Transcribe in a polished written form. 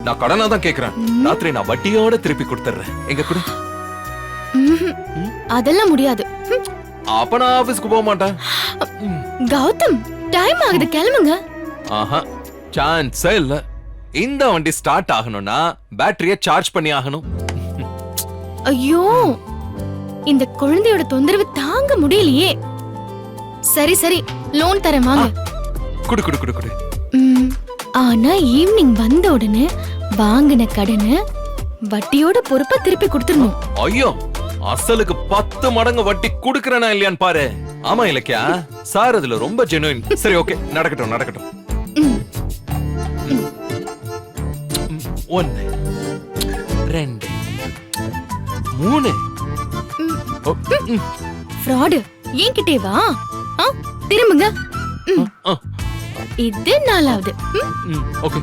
நான் கடனா தான் கேக்குறேன். ராத்திரி நான் வட்டியோட திருப்பி கொடுத்துறேன். எங்க கூட அதெல்லாம் முடியாது. அப்ப நான் ஆபீஸ்க்கு போக மாட்டேன். கௌதம், டைம் ஆகுது, கிளம்புங்க. ஆஹா, சான்ஸே இல்ல. இந்த வண்டி ஸ்டார்ட் ஆகணும்னா பேட்டரிய சார்ஜ் பண்ணி ஆகணும். ஐயோ, இந்த குழந்தையோட தொந்தரவு தாங்க முடியலையே. சரி சரி, லோன் தரேன் வாங்க. குடு குடு குடு குடு. ஆனா ஈவினிங் வந்த உடனே வாங்கின கடனை வட்டியோட பொறுப்பை திருப்பி கொடுத்துடணும். ஐயோ, அசலுக்கு 10 மடங்கு வட்டி குடுக்கறேனா இல்லையான்னு பாரு. ஆமா இலக்கியா, சார் அதுல ரொம்ப ஜெனுயின். சரி ஓகே, நடக்கட்டும் நடக்கட்டும். 1 2 3. ஃப்ராடு, என்கிட்டே வா. திரும்புங்க. இது 4வது. ஓகே.